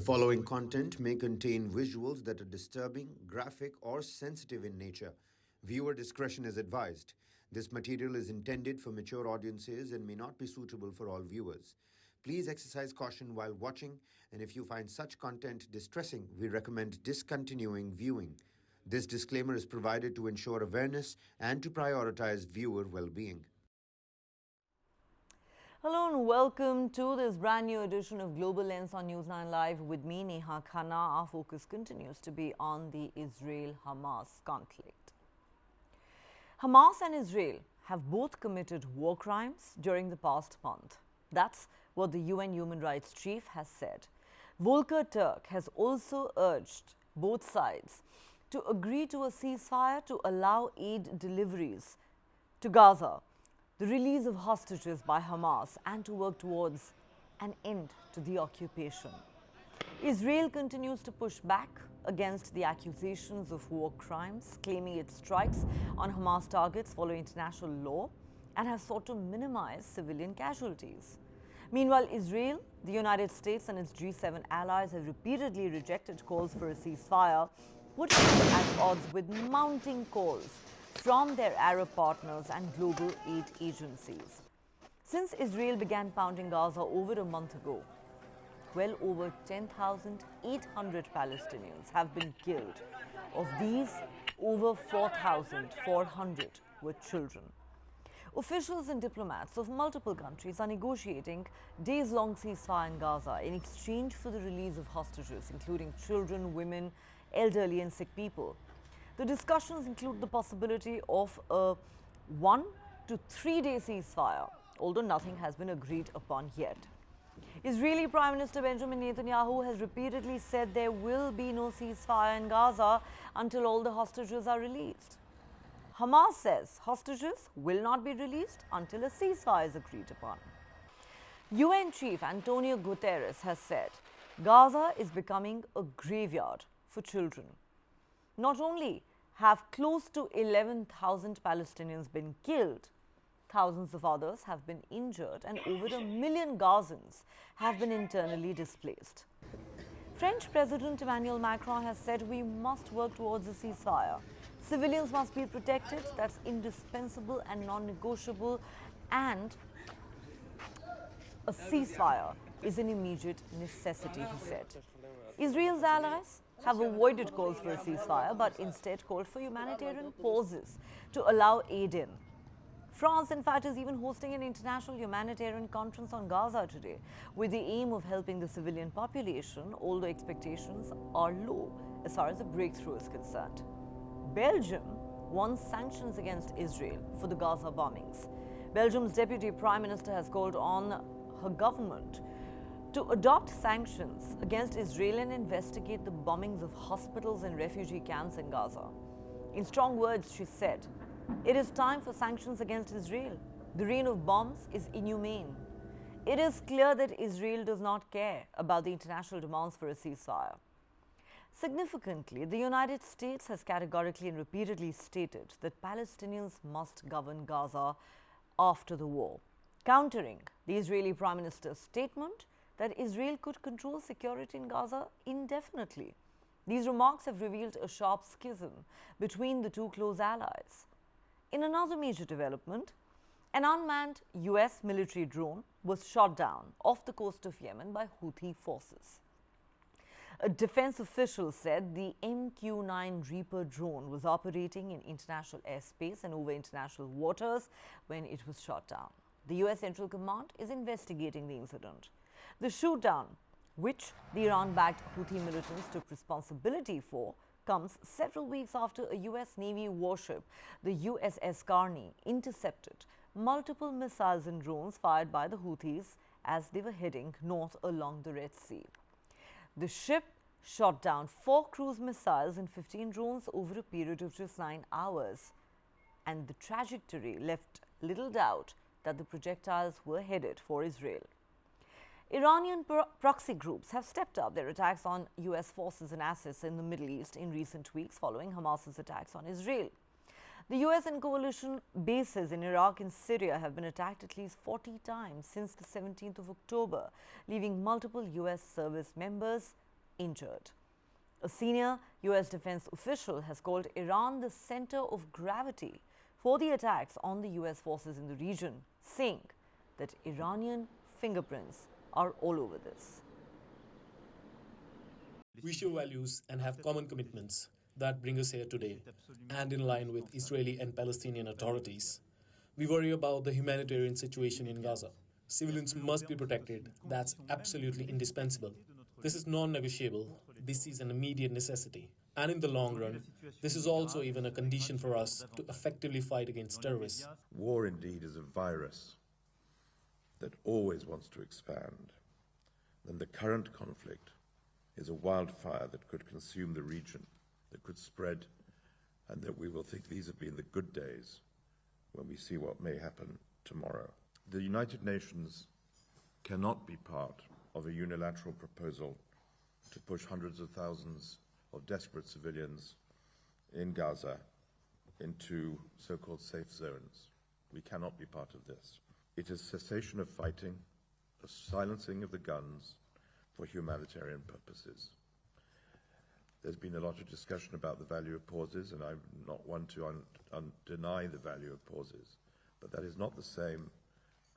following content may contain visuals that are disturbing, graphic, or sensitive in nature. Viewer discretion is advised. This material is intended for mature audiences and may not be suitable for all viewers. Please exercise caution while watching, and if you find such content distressing, we recommend discontinuing viewing. This disclaimer is provided to ensure awareness and to prioritize viewer well-being. Hello and welcome to this brand new edition of Global Lens on News9 Live with me, Neha Khanna. Our focus continues to be on the Israel-Hamas conflict. Hamas and Israel have both committed war crimes during the past month. That's what the UN Human Rights Chief has said. Volker Turk has also urged both sides to agree to a ceasefire to allow aid deliveries to Gaza, the release of hostages by Hamas, and to work towards an end to the occupation. Israel continues to push back against the accusations of war crimes, claiming it strikes on Hamas targets following international law and has sought to minimize civilian casualties. Meanwhile, Israel, the United States and its G7 allies have repeatedly rejected calls for a ceasefire, putting it at odds with mounting calls from their Arab partners and global aid agencies. Since Israel began pounding Gaza over a month ago, well over 10,800 Palestinians have been killed. Of these, over 4,400 were children. Officials and diplomats of multiple countries are negotiating days-long ceasefire in Gaza in exchange for the release of hostages, including children, women, elderly and sick people. The discussions include the possibility of a 1 to 3 day ceasefire, although nothing has been agreed upon yet. Israeli Prime Minister Benjamin Netanyahu has repeatedly said there will be no ceasefire in Gaza until all the hostages are released. Hamas says hostages will not be released until a ceasefire is agreed upon. UN Chief Antonio Guterres has said Gaza is becoming a graveyard for children. Not only have close to 11,000 Palestinians been killed, thousands of others have been injured and over 1 million Gazans have been internally displaced. French President Emmanuel Macron has said we must work towards a ceasefire. Civilians must be protected, that's indispensable and non-negotiable, and a ceasefire is an immediate necessity, he said. Israel's allies have avoided calls for a ceasefire, but instead called for humanitarian pauses to allow aid in. France, in fact, is even hosting an international humanitarian conference on Gaza today, with the aim of helping the civilian population, although expectations are low as far as a breakthrough is concerned. Belgium wants sanctions against Israel for the Gaza bombings. Belgium's deputy prime minister has called on her government to adopt sanctions against Israel and investigate the bombings of hospitals and refugee camps in Gaza. In strong words, she said, "It is time for sanctions against Israel. The rain of bombs is inhumane. It is clear that Israel does not care about the international demands for a ceasefire." Significantly, the United States has categorically and repeatedly stated that Palestinians must govern Gaza after the war, countering the Israeli Prime Minister's statement that Israel could control security in Gaza indefinitely. These remarks have revealed a sharp schism between the two close allies. In another major development, an unmanned US military drone was shot down off the coast of Yemen by Houthi forces. A defense official said the MQ-9 Reaper drone was operating in international airspace and over international waters when it was shot down. The US Central Command is investigating the incident. The shootdown, which the Iran-backed Houthi militants took responsibility for, comes several weeks after a US Navy warship, the USS Khanna, intercepted multiple missiles and drones fired by the Houthis as they were heading north along the Red Sea. The ship shot down 4 cruise missiles and 15 drones over a period of just 9 hours, and the trajectory left little doubt that the projectiles were headed for Israel. Iranian proxy groups have stepped up their attacks on US forces and assets in the Middle East in recent weeks following Hamas's attacks on Israel. The US and coalition bases in Iraq and Syria have been attacked at least 40 times since the 17th of October, leaving multiple US service members injured. A senior US defense official has called Iran the center of gravity for the attacks on the US forces in the region, saying that Iranian fingerprints are all over this. We share values and have common commitments that bring us here today, and in line with Israeli and Palestinian authorities. We worry about the humanitarian situation in Gaza. Civilians must be protected. That's absolutely indispensable. This is non-negotiable. This is an immediate necessity. And in the long run, this is also even a condition for us to effectively fight against terrorists. War indeed is a virus that always wants to expand. Then the current conflict is a wildfire that could consume the region, that could spread, and that we will think these have been the good days when we see what may happen tomorrow. The United Nations cannot be part of a unilateral proposal to push hundreds of thousands of desperate civilians in Gaza into so-called safe zones. We cannot be part of this. It is cessation of fighting, a silencing of the guns for humanitarian purposes. There's been a lot of discussion about the value of pauses, and I'm not one to deny the value of pauses, but that is not the same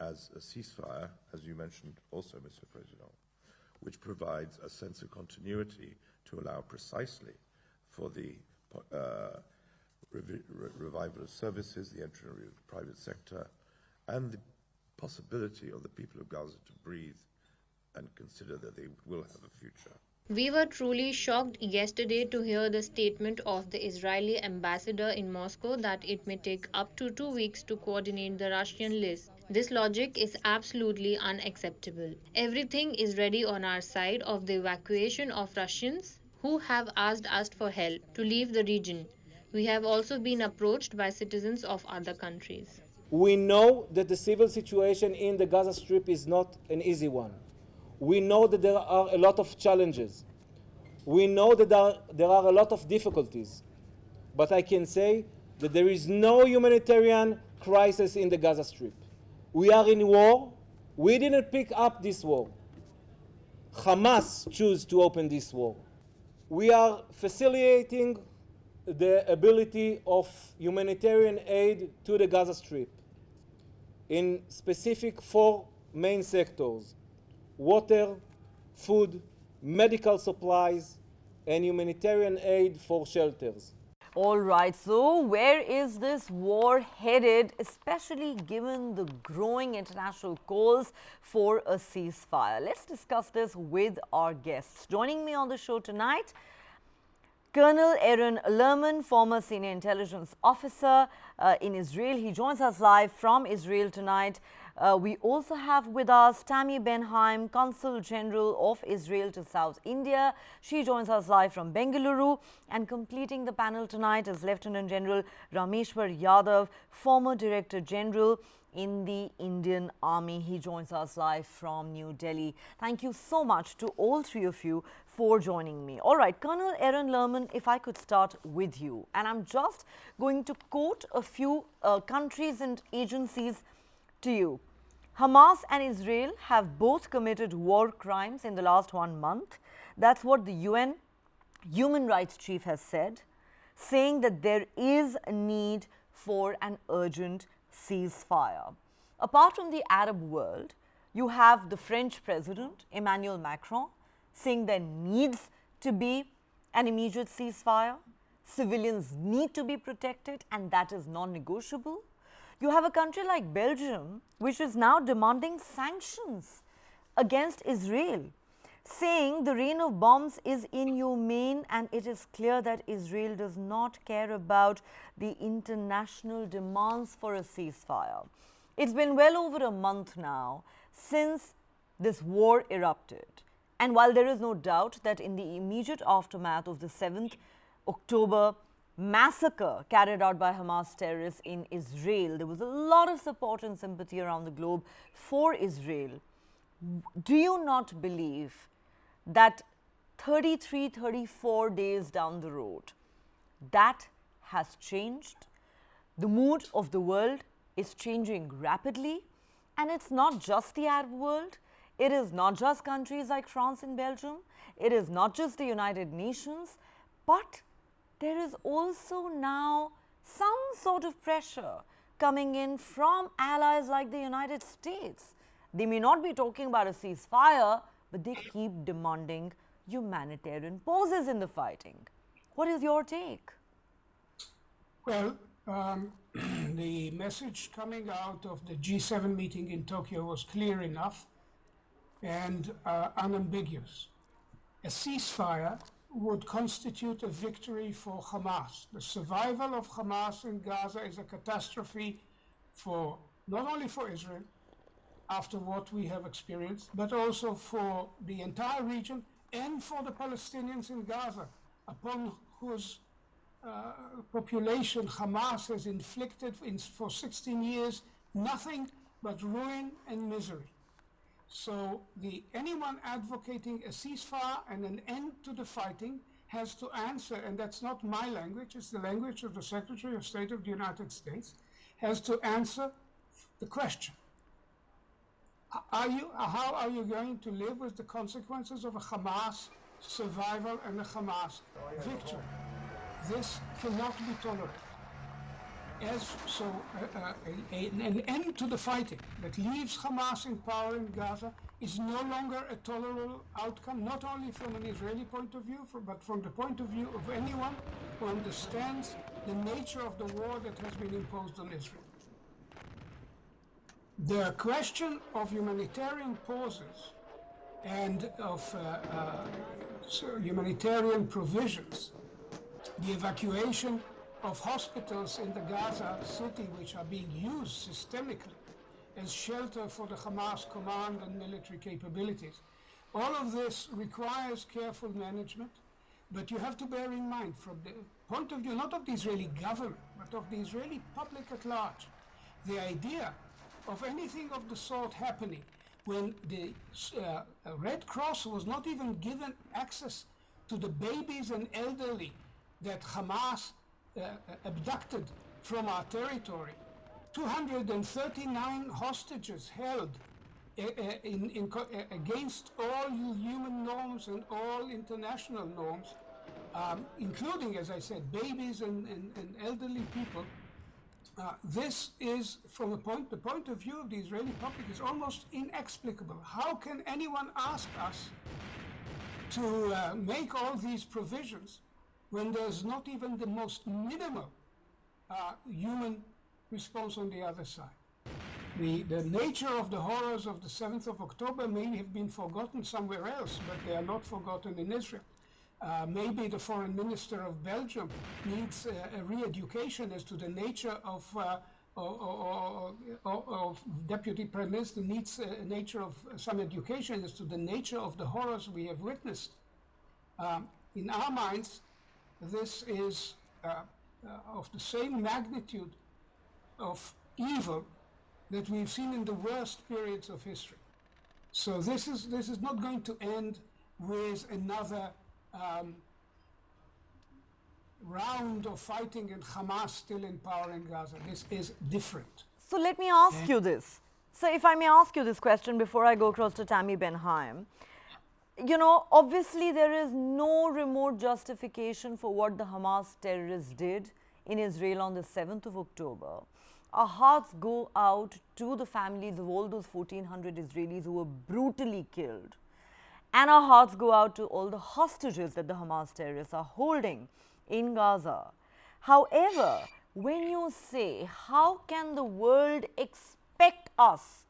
as a ceasefire, as you mentioned also, Mr. President, which provides a sense of continuity to allow precisely for the revival of services, the entry of the private sector, and the possibility of the people of Gaza to breathe and consider that they will have a future. We were truly shocked yesterday to hear the statement of the Israeli ambassador in Moscow that it may take up to 2 weeks to coordinate the Russian list. This logic is absolutely unacceptable. Everything is ready on our side of the evacuation of Russians who have asked us for help to leave the region. We have also been approached by citizens of other countries. We know that the civil situation in the Gaza Strip is not an easy one. We know that there are a lot of challenges. We know that there are a lot of difficulties. But I can say that there is no humanitarian crisis in the Gaza Strip. We are in war. We didn't pick up this war. Hamas chose to open this war. We are facilitating the ability of humanitarian aid to the Gaza Strip in specific 4 main sectors: water, food, medical supplies, and humanitarian aid for shelters. All right, so where is this war headed, especially given the growing international calls for a ceasefire? Let's discuss this with our guests. Joining me on the show tonight, Colonel Aaron Lerman, former senior intelligence officer in Israel. He joins us live from Israel tonight. We also have with us Tammy Benheim, Consul General of Israel to South India. She joins us live from Bengaluru. And completing the panel tonight is Lieutenant General Rameshwar Yadav, former Director General in the Indian Army. He joins us live from New Delhi. Thank you so much to all 3 of you for joining me. All right, Colonel Aaron Lerman, if I could start with you. And I'm just going to quote a few countries and agencies to you. Hamas and Israel have both committed war crimes in the last 1 month. That's what the UN Human Rights Chief has said, saying that there is a need for an urgent ceasefire. Apart from the Arab world, you have the French President, Emmanuel Macron, saying there needs to be an immediate ceasefire. Civilians need to be protected, and that is non-negotiable. You have a country like Belgium, which is now demanding sanctions against Israel, saying the rain of bombs is inhumane, and it is clear that Israel does not care about the international demands for a ceasefire. It's been well over a month now since this war erupted. And while there is no doubt that in the immediate aftermath of the 7th October massacre carried out by Hamas terrorists in Israel, there was a lot of support and sympathy around the globe for Israel. Do you not believe that 33, 34 days down the road, that has changed? The mood of the world is changing rapidly, and it's not just the Arab world. It is not just countries like France and Belgium, it is not just the United Nations, but there is also now some sort of pressure coming in from allies like the United States. They may not be talking about a ceasefire, but they keep demanding humanitarian pauses in the fighting. What is your take? Well, the message coming out of the G7 meeting in Tokyo was clear enough and unambiguous. A ceasefire would constitute a victory for Hamas. The survival of Hamas in Gaza is a catastrophe for not only for Israel after what we have experienced, but also for the entire region and for the Palestinians in Gaza, upon whose population Hamas has inflicted for 16 years nothing but ruin and misery. So anyone advocating a ceasefire and an end to the fighting has to answer, and that's not my language, it's the language of the Secretary of State of the United States, has to answer the question. How are you going to live with the consequences of a Hamas survival and a Hamas victory? This cannot be tolerated. An end to the fighting that leaves Hamas in power in Gaza is no longer a tolerable outcome, not only from an Israeli point of view, but from the point of view of anyone who understands the nature of the war that has been imposed on Israel. The question of humanitarian pauses and of humanitarian provisions, the evacuation of hospitals in the Gaza city which are being used systemically as shelter for the Hamas command and military capabilities. All of this requires careful management, but you have to bear in mind from the point of view not of the Israeli government, but of the Israeli public at large, the idea of anything of the sort happening when the Red Cross was not even given access to the babies and elderly that Hamas abducted from our territory. 239 hostages held against all human norms and all international norms, including, as I said, babies and elderly people. This is, from the point of view of the Israeli public, is almost inexplicable. How can anyone ask us to make all these provisions when there's not even the most minimal human response on the other side? The nature of the horrors of the 7th of October may have been forgotten somewhere else, but they are not forgotten in Israel. Maybe the foreign minister of Belgium needs a re-education as to the nature of deputy prime minister needs a nature of some education as to the nature of the horrors we have witnessed. In our minds, this is of the same magnitude of evil that we've seen in the worst periods of history. So this is not going to end with another round of fighting and Hamas still in power in Gaza. This is different. So let me ask you this. So if I may ask you this question before I go across to Tammy Ben-Haim. You know, obviously there is no remote justification for what the Hamas terrorists did in Israel on the 7th of October. Our hearts go out to the families of all those 1,400 Israelis who were brutally killed. And our hearts go out to all the hostages that the Hamas terrorists are holding in Gaza. However, when you say, how can the world expect us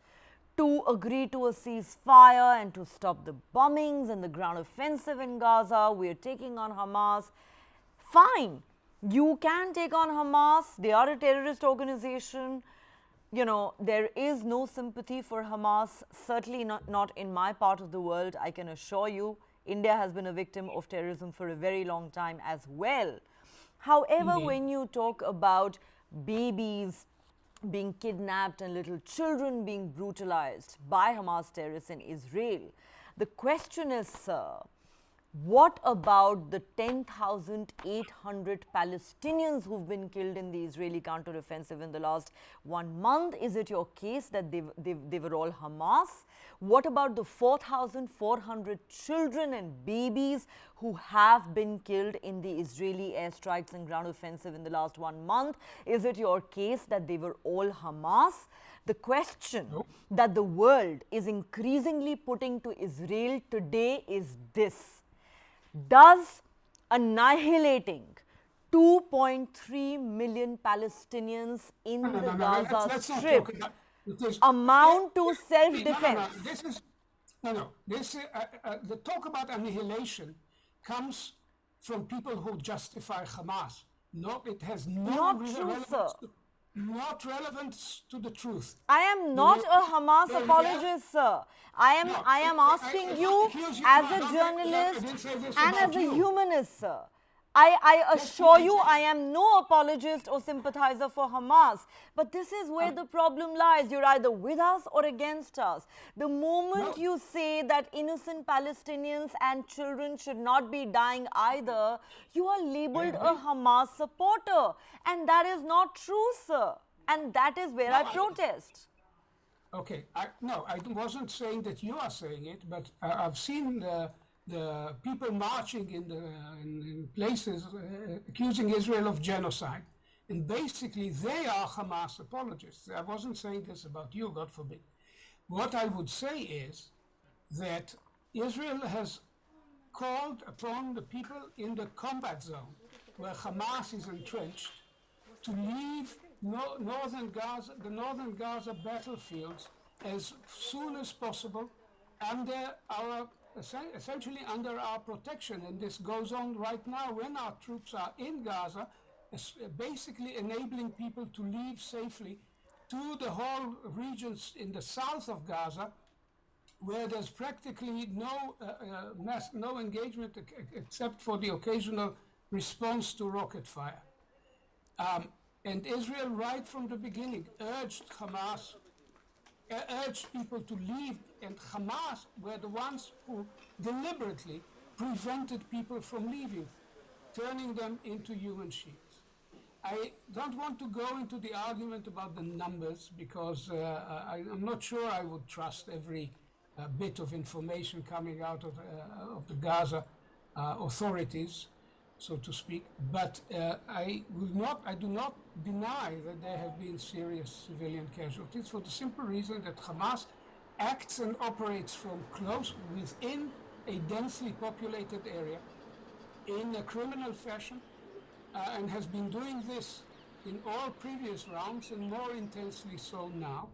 to agree to a ceasefire and to stop the bombings and the ground offensive in Gaza, we are taking on Hamas. Fine, you can take on Hamas, they are a terrorist organization. You know, there is no sympathy for Hamas, certainly not in my part of the world, I can assure you. India has been a victim of terrorism for a very long time as well. However, when you talk about babies being kidnapped and little children being brutalized by Hamas terrorists in Israel, the question is, sir, What about the 10,800 Palestinians who've been killed in the Israeli counteroffensive in the last 1 month? Is it your case that they were all Hamas? What about the 4,400 children and babies who have been killed in the Israeli airstrikes and ground offensive in the last 1 month? Is it your case that they were all Hamas? The question that the world is increasingly putting to Israel today is this: does annihilating 2.3 million Palestinians in the Gaza Strip amount to self-defense? The talk about annihilation comes from people who justify Hamas. It has Not true, sir. Not relevance to the truth. I am not a Hamas apologist, sir. I am asking you as a journalist and as a humanist, sir. I assure you I am no apologist or sympathizer for Hamas. But this is where the problem lies. You're either with us or against us. The moment you say that innocent Palestinians and children should not be dying either, you are labeled a Hamas supporter. And that is not true, sir. And that is where I protest. Okay, I wasn't saying that you are saying it, but I've seen the people marching in places accusing Israel of genocide, and basically they are Hamas apologists. I wasn't saying this about you, God forbid. What I would say is that Israel has called upon the people in the combat zone, where Hamas is entrenched, to leave the northern Gaza battlefields as soon as possible essentially under our protection. And this goes on right now when our troops are in Gaza, basically enabling people to leave safely to the whole regions in the south of Gaza, where there's practically no engagement except for the occasional response to rocket fire. And Israel, right from the beginning, urged people to leave, and Hamas were the ones who deliberately prevented people from leaving, turning them into human shields. I don't want to go into the argument about the numbers, because I'm not sure I would trust every bit of information coming out of the Gaza authorities, so to speak. But I do not deny that there have been serious civilian casualties, for the simple reason that Hamas acts and operates from close within a densely populated area in a criminal fashion, and has been doing this in all previous rounds and more intensely so now.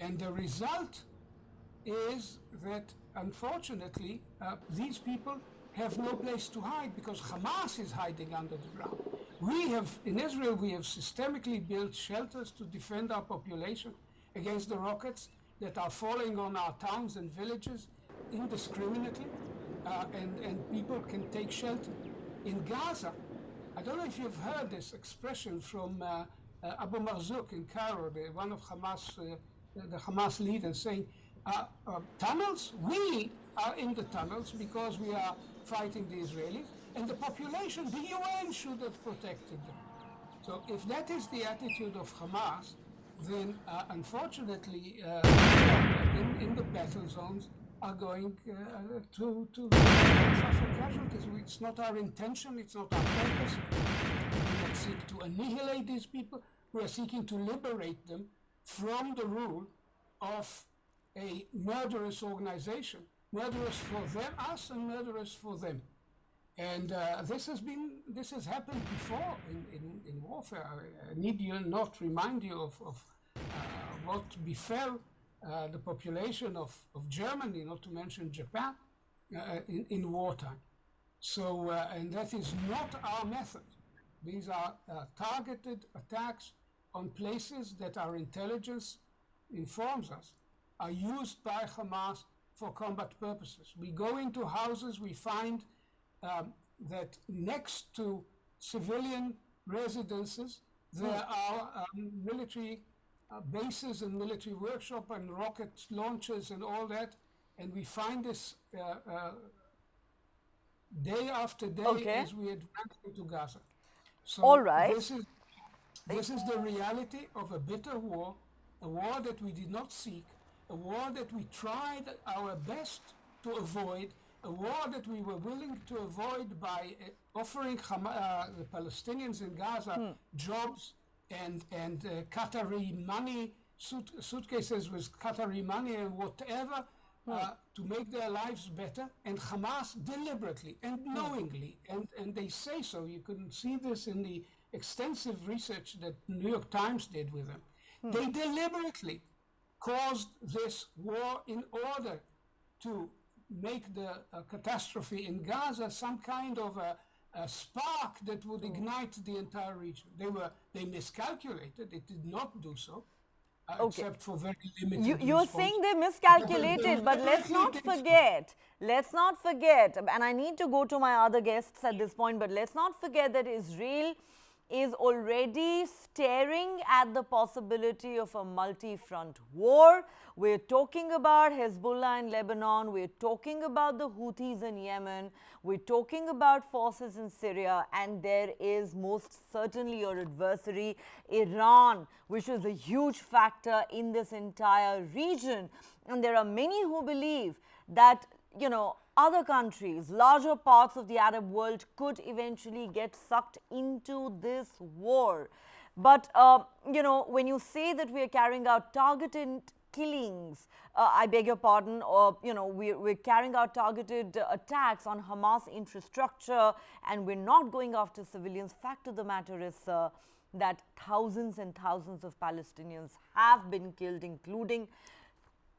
And the result is that, unfortunately, these people have no place to hide, because Hamas is hiding under the ground. In Israel, we have systemically built shelters to defend our population against the rockets that are falling on our towns and villages indiscriminately, and people can take shelter. In Gaza, I don't know if you've heard this expression from Abu Marzouk in Cairo, one of the Hamas leaders, saying, tunnels? We are in the tunnels because we are fighting the Israelis, and the population, the UN, should have protected them. So if that is the attitude of Hamas, then unfortunately in the battle zones are going to suffer casualties. It's not our intention, it's not our purpose. We do not seek to annihilate these people. We are seeking to liberate them from the rule of a murderous organization, murderous for us and murderous for them. And this has happened before in warfare. I need not remind you of what befell the population of Germany, not to mention Japan, in wartime. So, and that is not our method. These are targeted attacks on places that our intelligence informs us are used by Hamas for combat purposes. We go into houses, we find that next to civilian residences, there are military bases and military workshop and rocket launchers and all that, and we find this day after day Okay. as we advance into Gaza. So All right. this is the reality of a bitter war, a war that we did not seek, a war that we tried our best to avoid, a war that we were willing to avoid by offering the Palestinians in Gaza jobs and Qatari money, suitcases with Qatari money and whatever, to make their lives better. And Hamas deliberately and knowingly, and they say so, you can see this in the extensive research that New York Times did with them. They deliberately caused this war in order to make the catastrophe in Gaza some kind of a spark that would ignite the entire region. They miscalculated. It did not do so, except for very limited. You're saying they miscalculated, but let's not forget, and I need to go to my other guests at this point, but let's not forget that Israel is already staring at the possibility of a multi-front war. We're talking about Hezbollah in Lebanon, we're talking about the Houthis in Yemen, we're talking about forces in Syria, and there is most certainly your adversary, Iran, which is a huge factor in this entire region. And there are many who believe that, you know, other countries, larger parts of the Arab world could eventually get sucked into this war. But, you know, when you say that we are carrying out targeted killings, I beg your pardon, or, you know, we're carrying out targeted attacks on Hamas infrastructure and we're not going after civilians, fact of the matter is, that thousands and thousands of Palestinians have been killed, including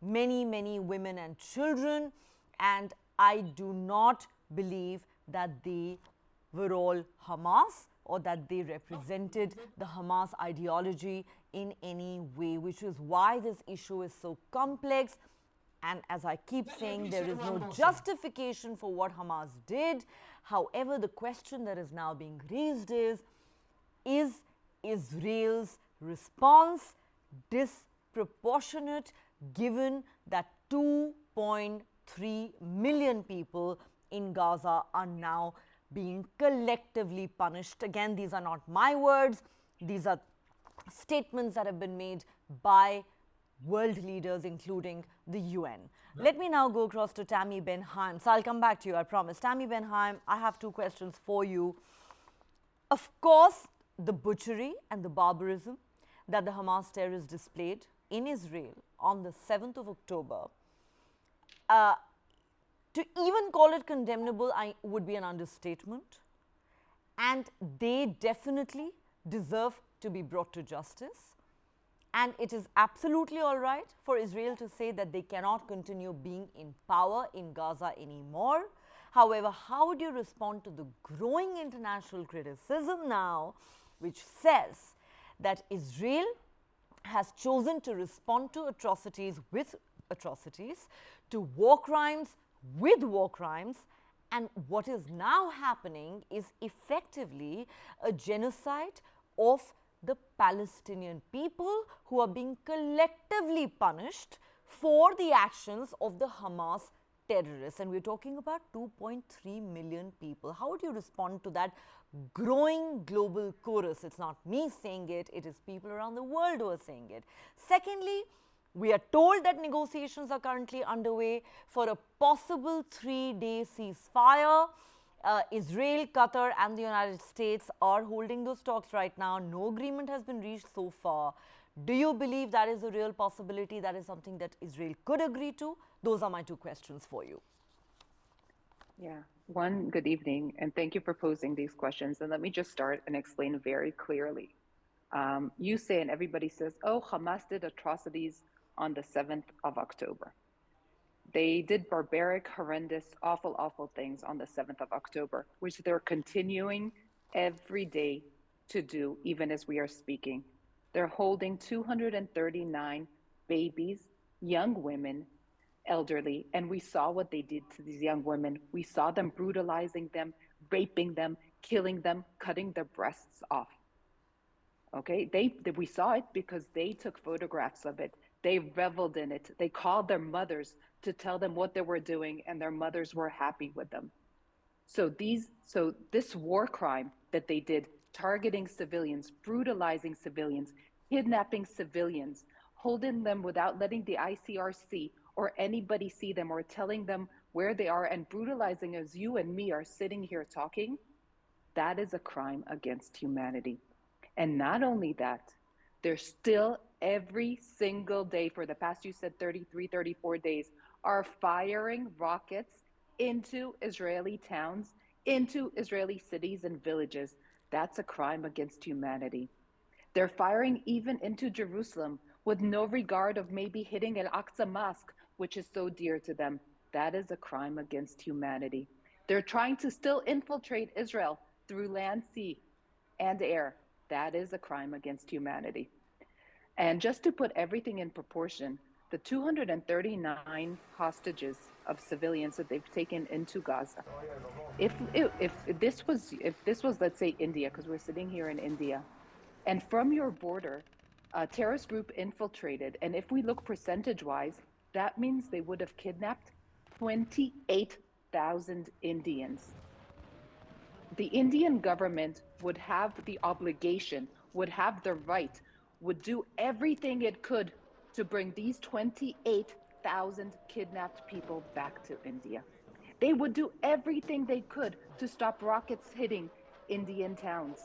many, many women and children. And I do not believe that they were all Hamas or that they represented the Hamas ideology in any way, which is why this issue is so complex. And as I keep saying, there is no justification for what Hamas did. However, the question that is now being raised is Israel's response disproportionate given that 2.3 million people in Gaza are now being collectively punished? Again, these are not my words. These are statements that have been made by world leaders, including the UN. Let me now go across to Tammy Ben-Haim. So I'll come back to you, I promise. Tammy Ben-Haim, I have two questions for you. Of course, the butchery and the barbarism that the Hamas terrorists displayed in Israel on the 7th of October, to even call it condemnable would be an understatement. And they definitely deserve to be brought to justice. And it is absolutely all right for Israel to say that they cannot continue being in power in Gaza anymore. However, how would you respond to the growing international criticism now, which says that Israel has chosen to respond to atrocities with atrocities, to war crimes with war crimes, and what is now happening is effectively a genocide of the Palestinian people who are being collectively punished for the actions of the Hamas terrorists. And we're talking about 2.3 million people. How would you respond to that growing global chorus? It's not me saying it, it is people around the world who are saying it. Secondly, we are told that negotiations are currently underway for a possible 3-day ceasefire. Israel, Qatar and the United States are holding those talks right now. No agreement has been reached so far. Do you believe that is a real possibility? That is something that Israel could agree to? Those are my two questions for you. Yeah. One, good evening, and thank you for posing these questions. And let me just start and explain very clearly. You say, and everybody says, oh, Hamas did atrocities on the 7th of October. They did barbaric, horrendous, awful, awful things on the 7th of October, which they're continuing every day to do, even as we are speaking. They're holding 239 babies, young women, elderly, and we saw what they did to these young women. We saw them brutalizing them, raping them, killing them, cutting their breasts off. Okay, we saw it because they took photographs of it. They reveled in it. They called their mothers to tell them what they were doing, and their mothers were happy with them. So this war crime that they did, targeting civilians, brutalizing civilians, kidnapping civilians, holding them without letting the ICRC or anybody see them or telling them where they are, and brutalizing as you and me are sitting here talking, that is a crime against humanity. And not only that, they're still every single day for the past, you said 33, 34 days, are firing rockets into Israeli towns, into Israeli cities and villages. That's a crime against humanity. They're firing even into Jerusalem with no regard of maybe hitting Al-Aqsa Mosque, which is so dear to them. That is a crime against humanity. They're trying to still infiltrate Israel through land, sea, and air. That is a crime against humanity. And just to put everything in proportion, the 239 hostages of civilians that they've taken into Gaza, if this was, let's say, India, because we're sitting here in India, and from your border, a terrorist group infiltrated, and if we look percentage-wise, that means they would have kidnapped 28,000 Indians. The Indian government would have the obligation, would have the right, would do everything it could to bring these 28,000 kidnapped people back to India. They would do everything they could to stop rockets hitting Indian towns.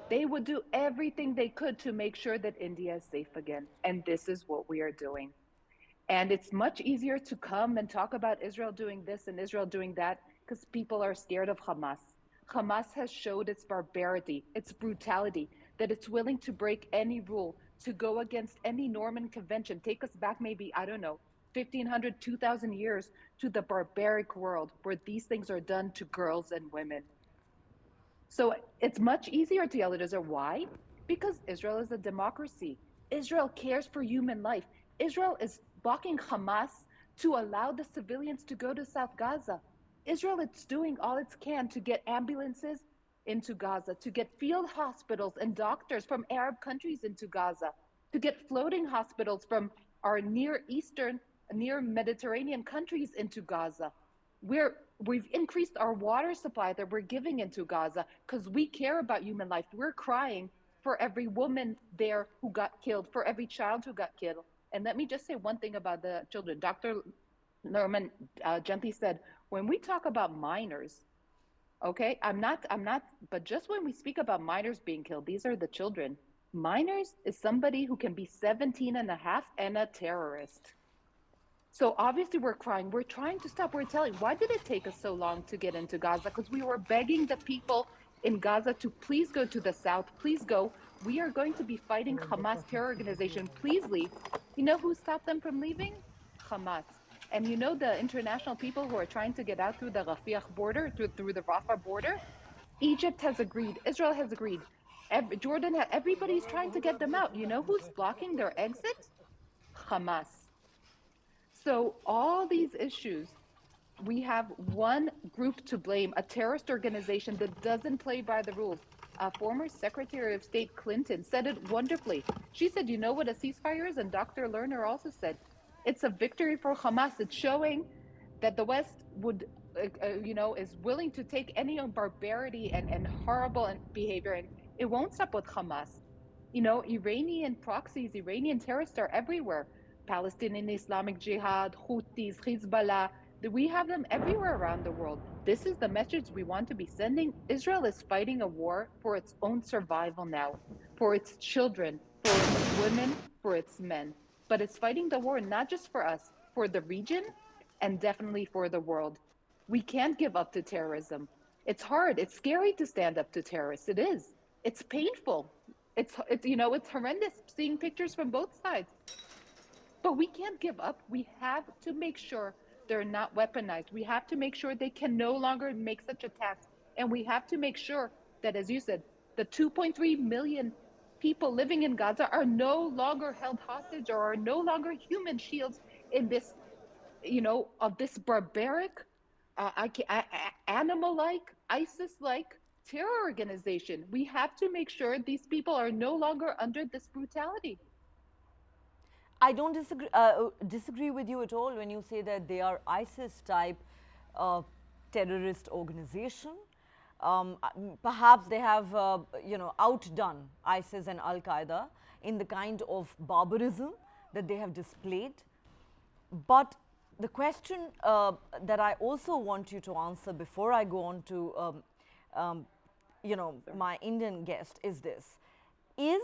They would do everything they could to make sure that India is safe again. And this is what we are doing. And it's much easier to come and talk about Israel doing this and Israel doing that because people are scared of Hamas. Hamas has showed its barbarity, its brutality, that it's willing to break any rule, to go against any norm and convention, take us back maybe, I don't know, 1,500, 2,000 years to the barbaric world where these things are done to girls and women. So it's much easier to yell at Israel. Why? Because Israel is a democracy. Israel cares for human life. Israel is blocking Hamas to allow the civilians to go to South Gaza. Israel is doing all it can to get ambulances into Gaza, to get field hospitals and doctors from Arab countries into Gaza, to get floating hospitals from our Near Eastern, near Mediterranean countries into Gaza. We've increased our water supply that we're giving into Gaza because we care about human life. We're crying for every woman there who got killed, for every child who got killed. And let me just say one thing about the children. Dr. Lerman gently said, when we talk about minors, okay, but just when we speak about minors being killed, these are the children. Minors is somebody who can be 17 and a half and a terrorist. So obviously we're crying, we're trying to stop, we're telling, why did it take us so long to get into Gaza? Because we were begging the people in Gaza to please go to the south, please go. We are going to be fighting Hamas terror organization, please leave. You know who stopped them from leaving? Hamas. And you know the international people who are trying to get out through the Rafah border, through the Rafah border? Egypt has agreed, Israel has agreed, Jordan, everybody's trying to get them out. You know who's blocking their exit? Hamas. So all these issues, we have one group to blame, a terrorist organization that doesn't play by the rules. Former Secretary of State Clinton said it wonderfully. She said, you know what a ceasefire is? And Dr. Lerner also said, it's a victory for Hamas. It's showing that the West would, is willing to take any barbarity and horrible behavior, and it won't stop with Hamas. You know, Iranian proxies, Iranian terrorists are everywhere. Palestinian Islamic Jihad, Houthis, Hezbollah, we have them everywhere around the world. This is the message we want to be sending. Israel is fighting a war for its own survival now, for its children, for its women, for its men. But it's fighting the war not just for us, for the region, and definitely for the world. We can't give up to terrorism. It's hard. It's scary to stand up to terrorists. It is. It's painful. It's horrendous seeing pictures from both sides. But we can't give up. We have to make sure they're not weaponized. We have to make sure they can no longer make such attacks. And we have to make sure that, as you said, the 2.3 million people living in Gaza are no longer held hostage or are no longer human shields in this, of this barbaric, animal-like, ISIS-like terror organization. We have to make sure these people are no longer under this brutality. I don't disagree with you at all when you say that they are ISIS type terrorist organization. Perhaps they have, outdone ISIS and Al-Qaeda in the kind of barbarism that they have displayed. But the question that I also want you to answer before I go on to, my Indian guest is this. Is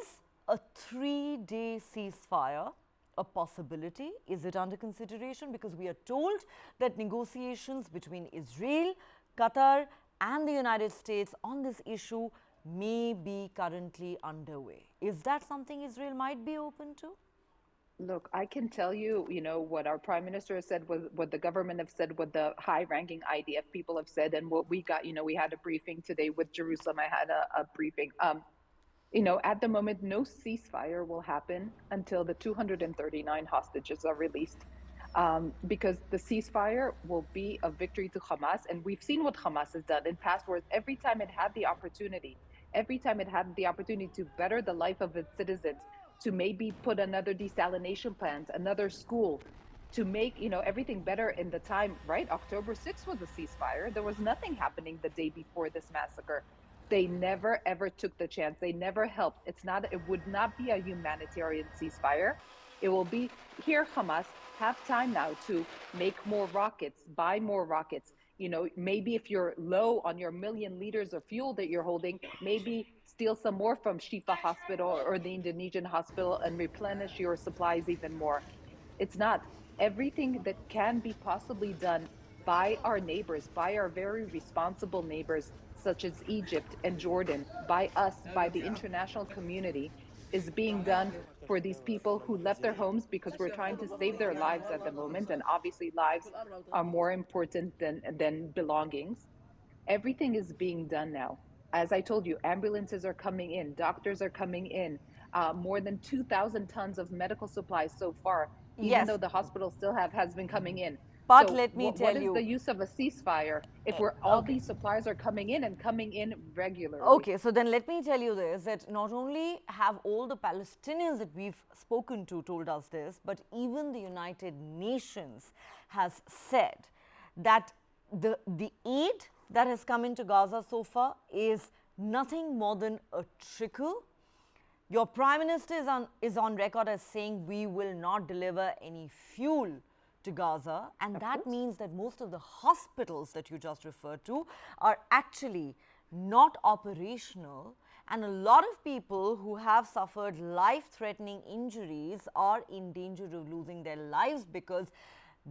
a 3-day ceasefire a possibility? Is it under consideration? Because we are told that negotiations between Israel, Qatar, and the United States on this issue may be currently underway. Is that something Israel might be open to? Look, I can tell you, what our prime minister has said, what the government have said, what the high-ranking IDF people have said, and what we got. We had a briefing today with Jerusalem. I had a briefing. At the moment, no ceasefire will happen until the 239 hostages are released. Because the ceasefire will be a victory to Hamas. And we've seen what Hamas has done in past wars. Every time it had the opportunity to better the life of its citizens, to maybe put another desalination plant, another school, to make everything better in the time, right? October 6th was a ceasefire. There was nothing happening the day before this massacre. They never ever took the chance. They never helped. It would not be a humanitarian ceasefire. It will be, here Hamas have time now to make more rockets, buy more rockets. Maybe if you're low on your 1 million liters of fuel that you're holding, maybe steal some more from Shifa Hospital or the Indonesian hospital and replenish your supplies even more. It's not. Everything that can be possibly done by our neighbors, by our very responsible neighbors, such as Egypt and Jordan, by us, by the international community, is being done for these people who left their homes because we're trying to save their lives at the moment. And obviously lives are more important than belongings. Everything is being done now. As I told you, ambulances are coming in, doctors are coming in, more than 2,000 tons of medical supplies so far, even though the hospital still has been coming in. But so let me tell you, what is the use of a ceasefire if all these supplies are coming in regularly? Okay, so then let me tell you this, that not only have all the Palestinians that we've spoken to told us this, but even the United Nations has said that the aid that has come into Gaza so far is nothing more than a trickle. Your Prime Minister is on record as saying we will not deliver any fuel to Gaza, and that means that most of the hospitals that you just referred to are actually not operational, and a lot of people who have suffered life-threatening injuries are in danger of losing their lives because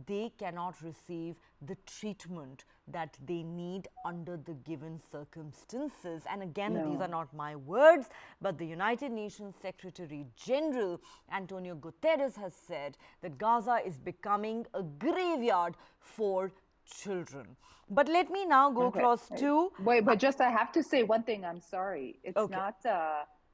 they cannot receive the treatment that they need under the given circumstances. And again, these are not my words, but the United Nations Secretary General Antonio Guterres has said that Gaza is becoming a graveyard for children. But let me now go across to... Wait, but just I have to say one thing, I'm sorry. It's not,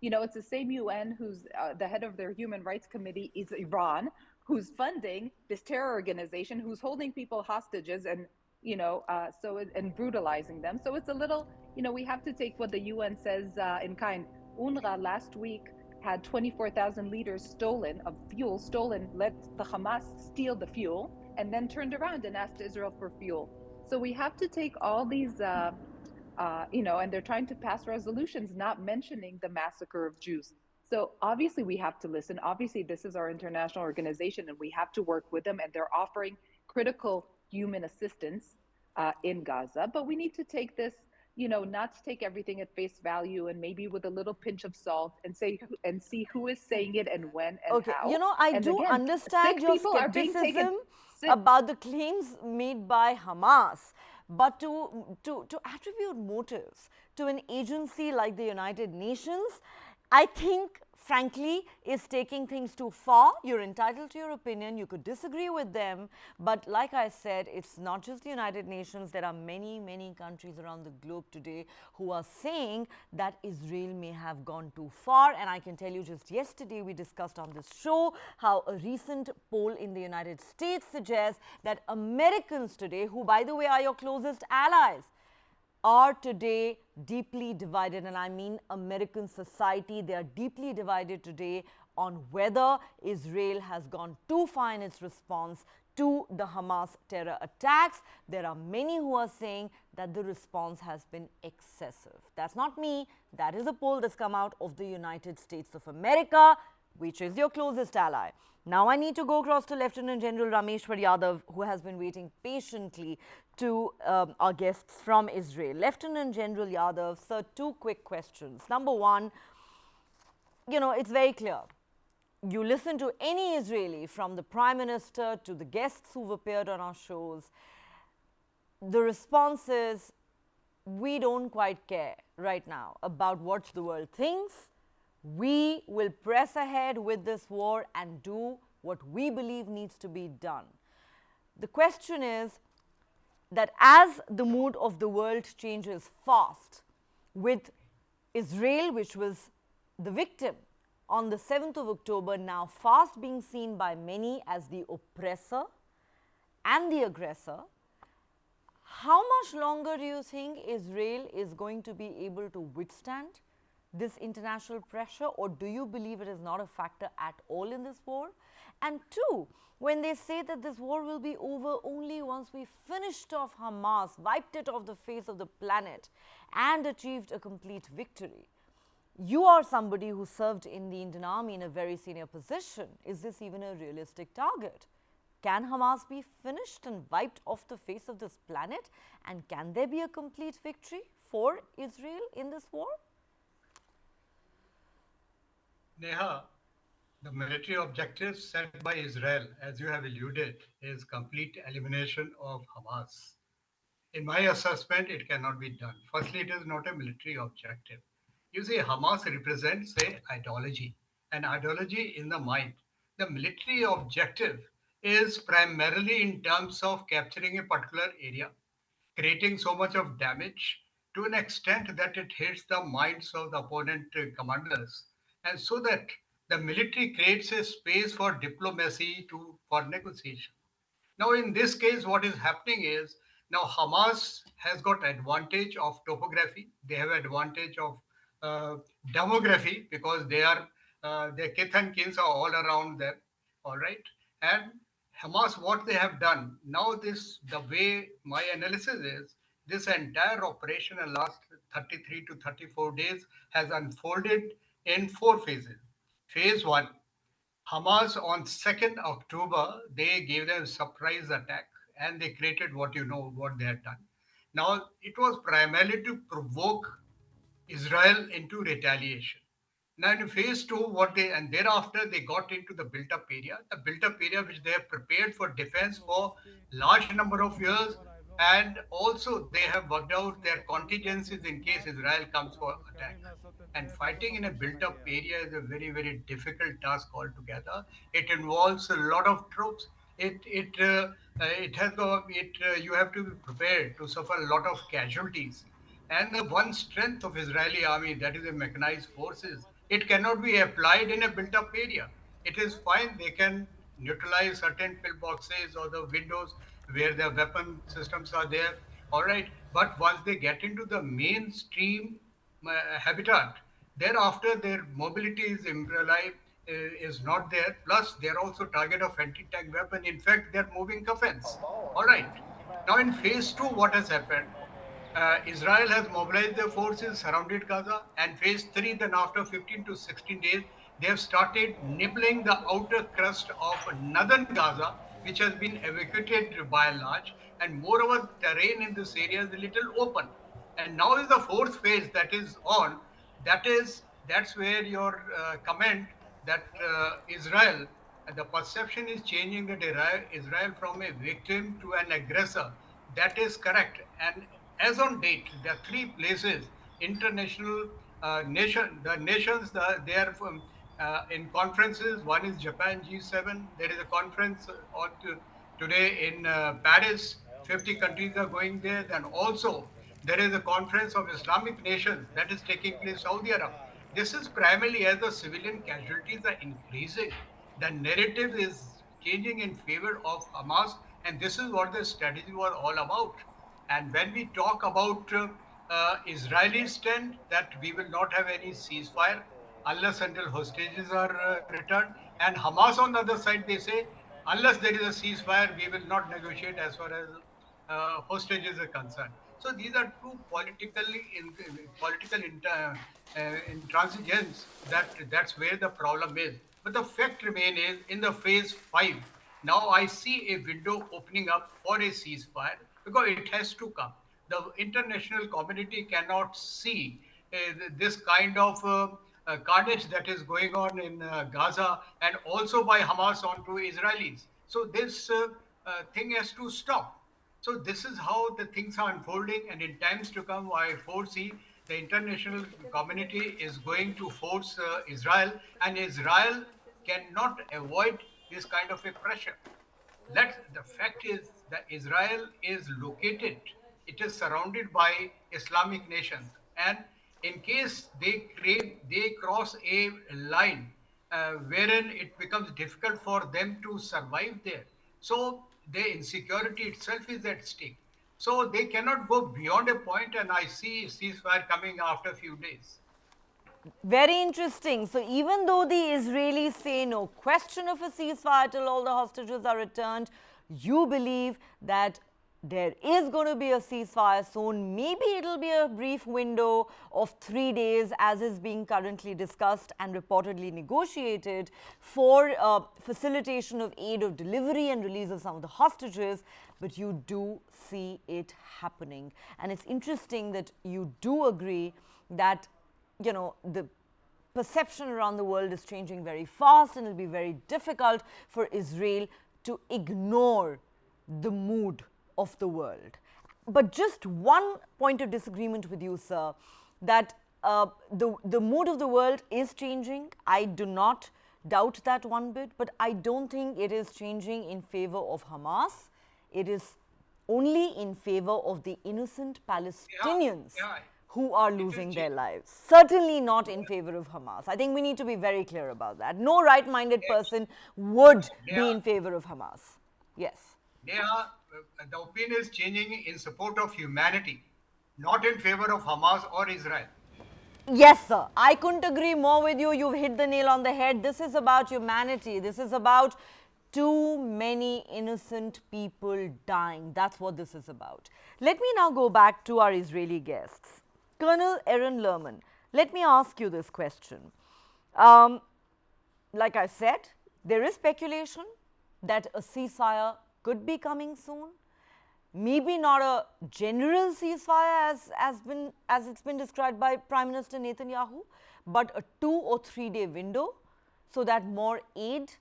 it's the same UN who's the head of their Human Rights Committee is Iran, who's funding this terror organization, who's holding people hostages and, and brutalizing them. So it's a little, we have to take what the UN says in kind. UNRWA last week had 24,000 liters of fuel stolen, let the Hamas steal the fuel, and then turned around and asked Israel for fuel. So we have to take all these, and they're trying to pass resolutions not mentioning the massacre of Jews. So obviously we have to listen. Obviously this is our international organization and we have to work with them, and they're offering critical human assistance in Gaza. But we need to take this, not to take everything at face value, and maybe with a little pinch of salt and see who is saying it and when and how. I do understand your skepticism about the claims made by Hamas, but to attribute motives to an agency like the United Nations, I think, frankly, is taking things too far. You're entitled to your opinion. You could disagree with them. But like I said, it's not just the United Nations. There are many, many countries around the globe today who are saying that Israel may have gone too far. And I can tell you, just yesterday we discussed on this show how a recent poll in the United States suggests that Americans today, who, by the way, are your closest allies, are today deeply divided, and I mean American society. They are deeply divided today on whether Israel has gone too far in its response to the Hamas terror attacks. There are many who are saying that the response has been excessive. That's not me. That is a poll that's come out of the United States of America, which is your closest ally. Now I need to go across to Lieutenant General Rameshwar Yadav, who has been waiting patiently to our guests from Israel. Lieutenant General Yadav, sir, two quick questions. Number one, it's very clear. You listen to any Israeli, from the Prime Minister to the guests who've appeared on our shows, the response is, we don't quite care right now about what the world thinks. We will press ahead with this war and do what we believe needs to be done. The question is that as the mood of the world changes fast, with Israel, which was the victim on the 7th of October, now fast being seen by many as the oppressor and the aggressor, how much longer do you think Israel is going to be able to withstand this international pressure, or do you believe it is not a factor at all in this war? And two, when they say that this war will be over only once we finished off Hamas, wiped it off the face of the planet and achieved a complete victory, you are somebody who served in the Indian Army in a very senior position. Is this even a realistic target? Can Hamas be finished and wiped off the face of this planet? And can there be a complete victory for Israel in this war? Neha, the military objectives set by Israel, as you have alluded, is complete elimination of Hamas. In my assessment, it cannot be done. Firstly, it is not a military objective. You see, Hamas represents an ideology in the mind. The military objective is primarily in terms of capturing a particular area, creating so much of damage to an extent that it hits the minds of the opponent commanders, and so that the military creates a space for diplomacy for negotiation. Now, in this case, what is happening is now Hamas has got advantage of topography. They have advantage of demography because their kith and kins are all around them. All right, and Hamas, what they have done now, the way my analysis is, this entire operation in the last 33 to 34 days has unfolded in 4 phases. Phase 1, Hamas on 2nd October, they gave them a surprise attack and they created what they had done. Now, it was primarily to provoke Israel into retaliation. Now in phase 2, and thereafter they got into the built-up area, which they have prepared for defense for large number of years, and also they have worked out their contingencies in case Israel comes for attack. And fighting in a built-up area is a very, very difficult task altogether. It involves a lot of troops. You have to be prepared to suffer a lot of casualties. And the one strength of Israeli army, that is the mechanized forces, it cannot be applied in a built-up area. It is fine, they can neutralize certain pillboxes or the windows where the weapon systems are there, all right. But once they get into the mainstream habitat, thereafter their mobility is not there. Plus, they're also target of anti-tank weapon. In fact, they're moving coffins. All right. Now, in phase 2, what has happened? Israel has mobilized their forces, surrounded Gaza, and phase 3, then after 15 to 16 days, they have started nibbling the outer crust of northern Gaza, which has been evacuated by and large, and moreover, terrain in this area is a little open. And now is the 4th phase that is on. That's where your comment that Israel, the perception is changing that Israel from a victim to an aggressor. That is correct. And as on date, there are 3 places, international nations, they are in conferences. One is Japan G7. There is a conference today in Paris. 50 countries are going there. Then also there is a conference of Islamic nations that is taking place Saudi Arabia. This is primarily as the civilian casualties are increasing. The narrative is changing in favor of Hamas, and this is what the strategy was all about. And when we talk about Israeli stand, that we will not have any ceasefire unless until hostages are returned. And Hamas on the other side, they say Unless there is a ceasefire, we will not negotiate as far as hostages are concerned. So these are two political intransigence. That's where the problem is. But the fact remains is in the phase 5. Now I see a window opening up for a ceasefire because it has to come. The international community cannot see this kind of carnage that is going on in Gaza and also by Hamas onto Israelis. So this thing has to stop. So this is how the things are unfolding, and in times to come, I foresee the international community is going to force Israel, and Israel cannot avoid this kind of a pressure. The fact is that Israel is located, it is surrounded by Islamic nations, and in case they cross a line wherein it becomes difficult for them to survive there, so the insecurity itself is at stake. So they cannot go beyond a point, and I see ceasefire coming after a few days. Very interesting. So even though the Israelis say no question of a ceasefire till all the hostages are returned, you believe that there is going to be a ceasefire soon. Maybe it'll be a brief window of 3 days as is being currently discussed and reportedly negotiated for facilitation of aid of delivery and release of some of the hostages, but you do see it happening. And it's interesting that you do agree that, you know, the perception around the world is changing very fast, and it'll be very difficult for Israel to ignore the mood of the world. But just one point of disagreement with you, sir, that the mood of the world is changing. I do not doubt that one bit, but I don't think it is changing in favor of Hamas. It is only in favor of the innocent Palestinians who are losing their lives. Certainly not in favor of Hamas. I think we need to be very clear about that. No right-minded person would be in favor of Hamas. Yes. The opinion is changing in support of humanity, not in favor of Hamas or Israel. Yes, sir. I couldn't agree more with you. You've hit the nail on the head. This is about humanity. This is about too many innocent people dying. That's what this is about. Let me now go back to our Israeli guests. Colonel Aaron Lerman, let me ask you this question. Like I said, there is speculation that a ceasefire could be coming soon. Maybe not a general ceasefire as it's been described by Prime Minister Netanyahu, but a 2 or 3 day window so that more aid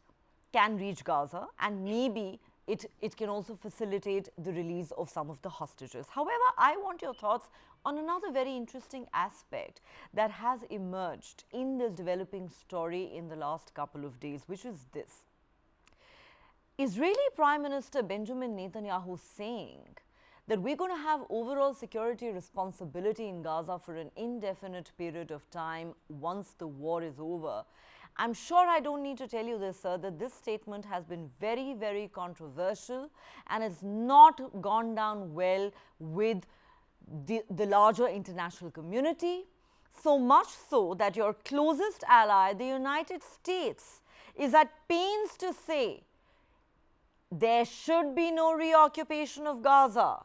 can reach Gaza, and maybe it can also facilitate the release of some of the hostages. However, I want your thoughts on another very interesting aspect that has emerged in this developing story in the last couple of days, which is this. Israeli Prime Minister Benjamin Netanyahu saying that we're going to have overall security responsibility in Gaza for an indefinite period of time once the war is over. I'm sure I don't need to tell you this, sir, that this statement has been very, very controversial and it's not gone down well with the larger international community. So much so that your closest ally, the United States, is at pains to say there should be no reoccupation of Gaza.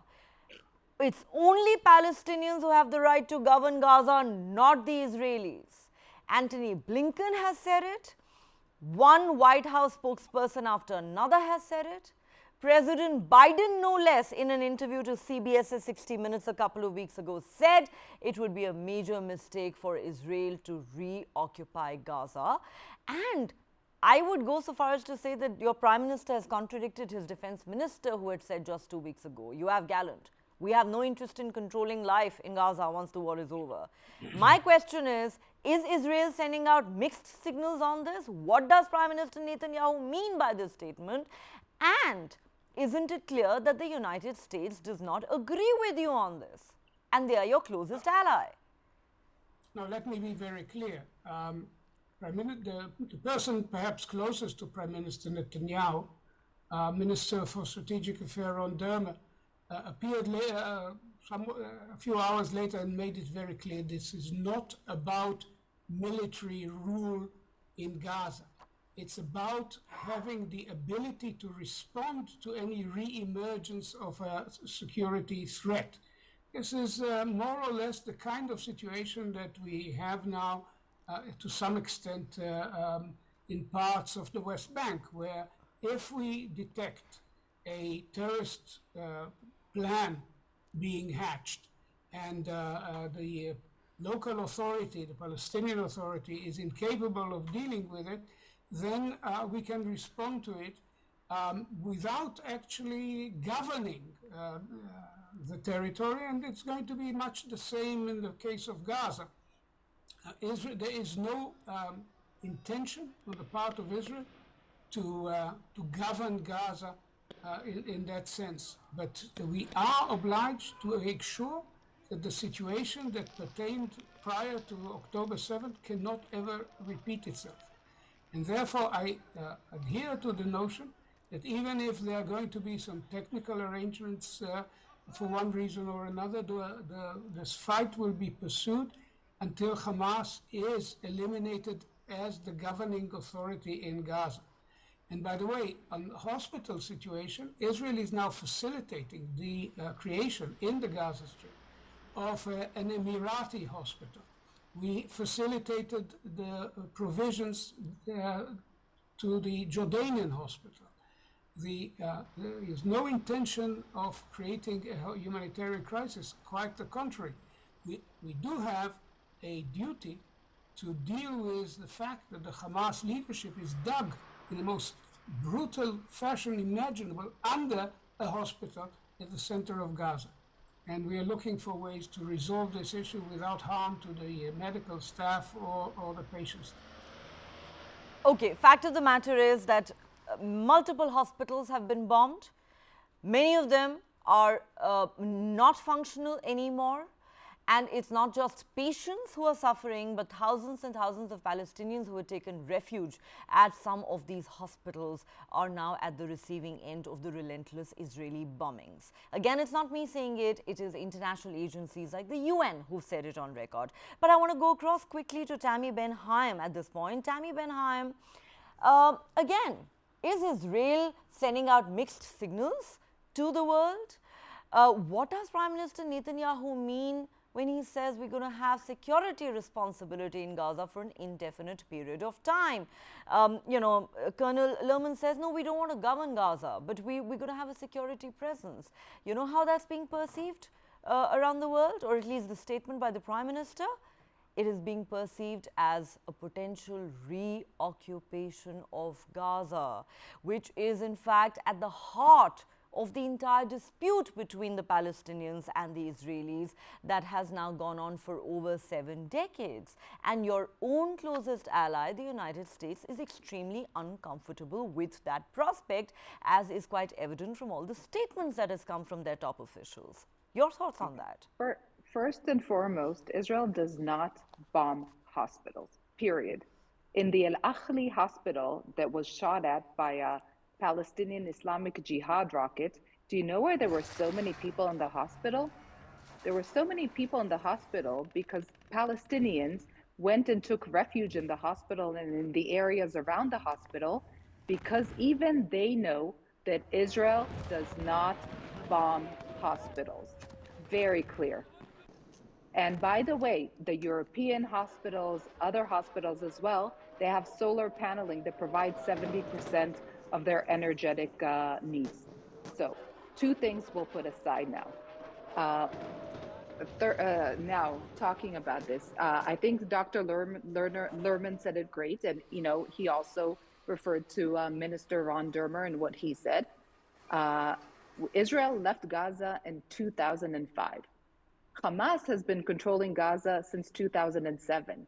It's only Palestinians who have the right to govern Gaza, not the Israelis. Antony Blinken has said it. One White House spokesperson after another has said it. President Biden, no less, in an interview to CBS's 60 Minutes a couple of weeks ago, said it would be a major mistake for Israel to reoccupy Gaza. And I would go so far as to say that your Prime Minister has contradicted his Defense Minister, who had said just 2 weeks ago, you have gallant. We have no interest in controlling life in Gaza once the war is over. My question is Israel sending out mixed signals on this? What does Prime Minister Netanyahu mean by this statement? And isn't it clear that the United States does not agree with you on this? And they are your closest ally. Now, let me be very clear. The person perhaps closest to Prime Minister Netanyahu, Minister for Strategic Affairs Ron Dermer, appeared a few hours later and made it very clear this is not about military rule in Gaza. It's about having the ability to respond to any re-emergence of a security threat. This is more or less the kind of situation that we have now to some extent in parts of the West Bank, where if we detect a terrorist plan being hatched and the local authority, the Palestinian Authority, is incapable of dealing with it, then we can respond to it without actually governing the territory, and it's going to be much the same in the case of Gaza. There is no intention on the part of Israel to govern Gaza in that sense, but we are obliged to make sure that the situation that pertained prior to October 7th cannot ever repeat itself. And therefore, I adhere to the notion that even if there are going to be some technical arrangements for one reason or another, this fight will be pursued until Hamas is eliminated as the governing authority in Gaza. And by the way, on the hospital situation, Israel is now facilitating the creation in the Gaza Strip of an Emirati hospital. We facilitated the provisions to the Jordanian hospital. There is no intention of creating a humanitarian crisis, quite the contrary. We do have a duty to deal with the fact that the Hamas leadership is dug in the most brutal fashion imaginable under a hospital at the center of Gaza. And we are looking for ways to resolve this issue without harm to the medical staff or the patients. Okay, fact of the matter is that multiple hospitals have been bombed. Many of them are not functional anymore. And it's not just patients who are suffering, but thousands and thousands of Palestinians who had taken refuge at some of these hospitals are now at the receiving end of the relentless Israeli bombings. Again, it's not me saying it, it is international agencies like the UN who said it on record. But I want to go across quickly to Tammy Ben-Haim at this point. Tammy Ben-Haim, again, is Israel sending out mixed signals to the world? What does Prime Minister Netanyahu mean when he says we're going to have security responsibility in Gaza for an indefinite period of time? Colonel Lerman says, no, we don't want to govern Gaza, but we're going to have a security presence. You know how that's being perceived around the world, or at least the statement by the Prime Minister? It is being perceived as a potential reoccupation of Gaza, which is in fact at the heart of the entire dispute between the Palestinians and the Israelis that has now gone on for over 7 decades. And your own closest ally, the United States, is extremely uncomfortable with that prospect, as is quite evident from all the statements that has come from their top officials. Your thoughts on that? First and foremost, Israel does not bomb hospitals, period. In the Al-Akhli hospital that was shot at by a Palestinian Islamic Jihad rocket, do you know why there were so many people in the hospital? There were so many people in the hospital because Palestinians went and took refuge in the hospital and in the areas around the hospital, because even they know that Israel does not bomb hospitals. Very clear. And by the way, the European hospitals, other hospitals as well, they have solar paneling that provides 70% of their energetic needs. So 2 things we'll put aside now. Now, talking about this, I think Dr. Lerman said it great, and he also referred to Minister Ron Dermer and what he said. Israel left Gaza in 2005. Hamas has been controlling Gaza since 2007.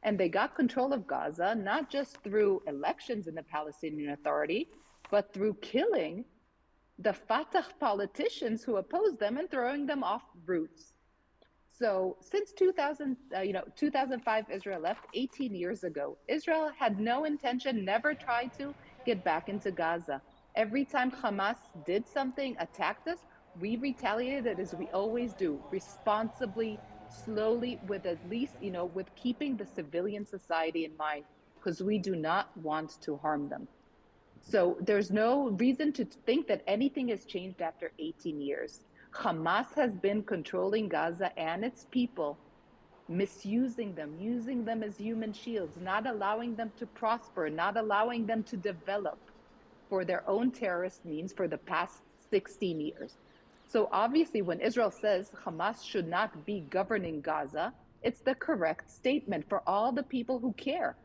And they got control of Gaza, not just through elections in the Palestinian Authority, but through killing the Fatah politicians who opposed them and throwing them off roofs. So since 2005, Israel left 18 years ago. Israel had no intention, never tried to get back into Gaza. Every time Hamas did something, attacked us, we retaliated as we always do, responsibly, slowly, with at least, with keeping the civilian society in mind. because we do not want to harm them. So there's no reason to think that anything has changed after 18 years. Hamas has been controlling Gaza and its people, misusing them, using them as human shields, not allowing them to prosper, not allowing them to develop for their own terrorist means for the past 16 years. So obviously, when Israel says Hamas should not be governing Gaza, it's the correct statement for all the people who care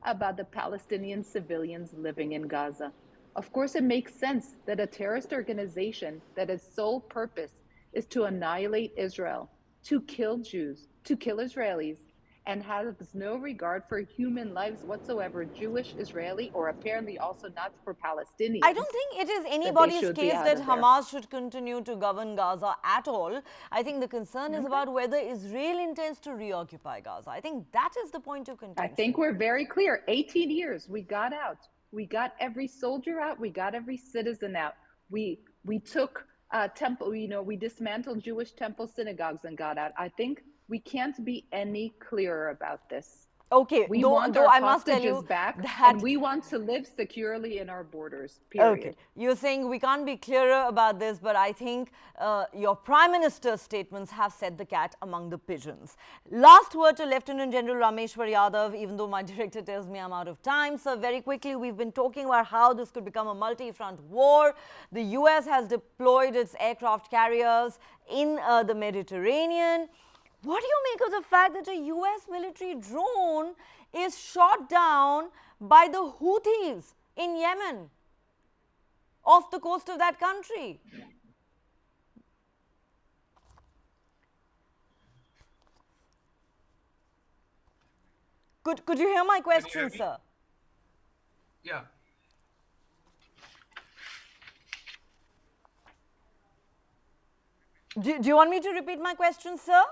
about the Palestinian civilians living in Gaza. Of course, it makes sense that a terrorist organization that its sole purpose is to annihilate Israel, to kill Jews, to kill Israelis, and has no regard for human lives whatsoever, Jewish, Israeli, or apparently also not for Palestinians. I don't think it is anybody's case that Hamas should continue to govern Gaza at all. I think the concern is about whether Israel intends to reoccupy Gaza. I think that is the point of contention. I think we're very clear. 18 years, we got out. We got every soldier out. We got every citizen out. We took temple, we dismantled Jewish temple synagogues and got out. I think we can't be any clearer about this. Okay, we want our I must tell you back, that and we want to live securely in our borders, period. Okay, you're saying we can't be clearer about this, but I think your Prime Minister's statements have set the cat among the pigeons. Last word to Lieutenant General Rameshwar Yadav, even though my director tells me I'm out of time. So very quickly, we've been talking about how this could become a multi-front war. The US has deployed its aircraft carriers in the Mediterranean. What do you make of the fact that a US military drone is shot down by the Houthis in Yemen, off the coast of that country? Could you hear my question, sir? Yeah. Do you want me to repeat my question, sir?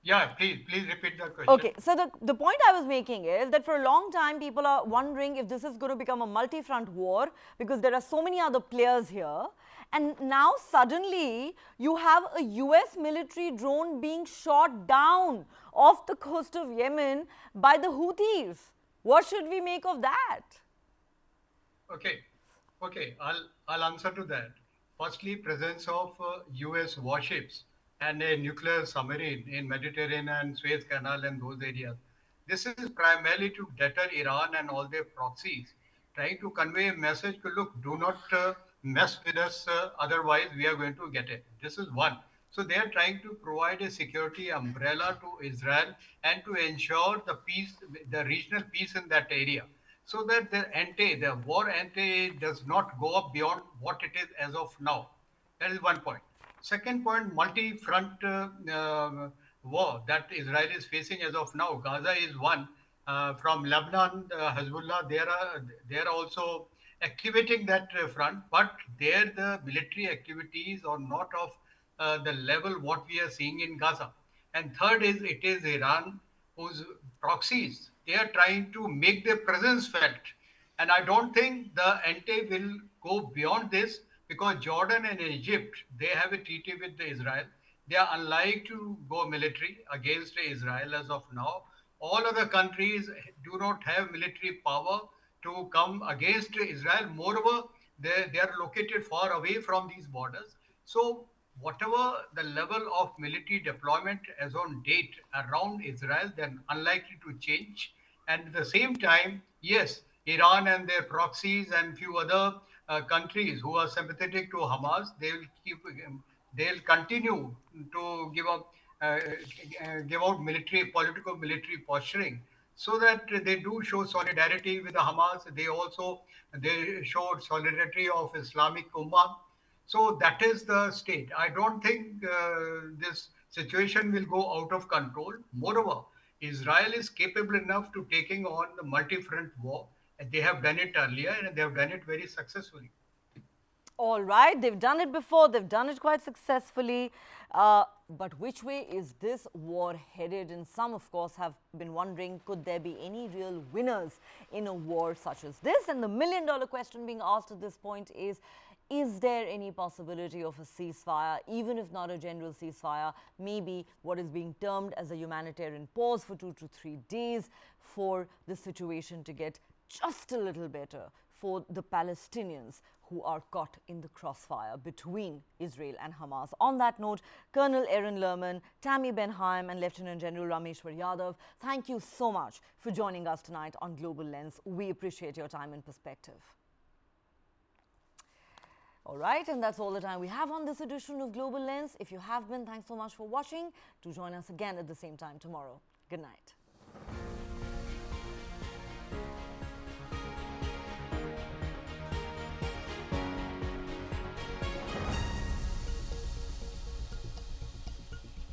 Yeah, please repeat the question. Okay, so the point I was making is that for a long time, people are wondering if this is going to become a multi-front war because there are so many other players here. And now suddenly, you have a US military drone being shot down off the coast of Yemen by the Houthis. What should we make of that? Okay, I'll answer to that. Firstly, presence of US warships and a nuclear submarine in Mediterranean and Suez Canal and those areas. This is primarily to deter Iran and all their proxies, trying to convey a message to look, do not mess with us, otherwise we are going to get it. This is one. So they are trying to provide a security umbrella to Israel and to ensure the peace, the regional peace in that area, so that the war ante does not go up beyond what it is as of now. That is one point. Second point, multi-front war that Israel is facing as of now. Gaza is one. From Lebanon, Hezbollah, they are also activating that front, but there the military activities are not of the level what we are seeing in Gaza. And third is, it is Iran whose proxies, they are trying to make their presence felt. And I don't think the ante will go beyond this, because Jordan and Egypt, they have a treaty with Israel. They are unlikely to go military against Israel as of now. All other countries do not have military power to come against Israel. Moreover, they are located far away from these borders. So whatever the level of military deployment as on date around Israel, they're unlikely to change. And at the same time, yes, Iran and their proxies and few other countries who are sympathetic to Hamas, they'll continue to give out political military posturing, so that they do show solidarity with the Hamas. They showed solidarity of Islamic Ummah. So that is the state. I don't think this situation will go out of control. Moreover, Israel is capable enough to taking on the multi-front war. They have done it earlier and they have done it very successfully. All right, they've done it before, they've done it quite successfully. But which way is this war headed? And some, of course, have been wondering, could there be any real winners in a war such as this? And the million-dollar question being asked at this point is Is there any possibility of a ceasefire, even if not a general ceasefire, maybe what is being termed as a humanitarian pause for 2 to 3 days for the situation to get just a little better for the Palestinians who are caught in the crossfire between Israel and Hamas? On that note, Colonel Aaron Lerman, Tammy Benheim and Lieutenant General Rameshwar Yadav, thank you so much for joining us tonight on Global Lens. We appreciate your time and perspective. All right, and that's all the time we have on this edition of Global Lens. If you have been, thanks so much for watching. Do join us again at the same time tomorrow. Good night.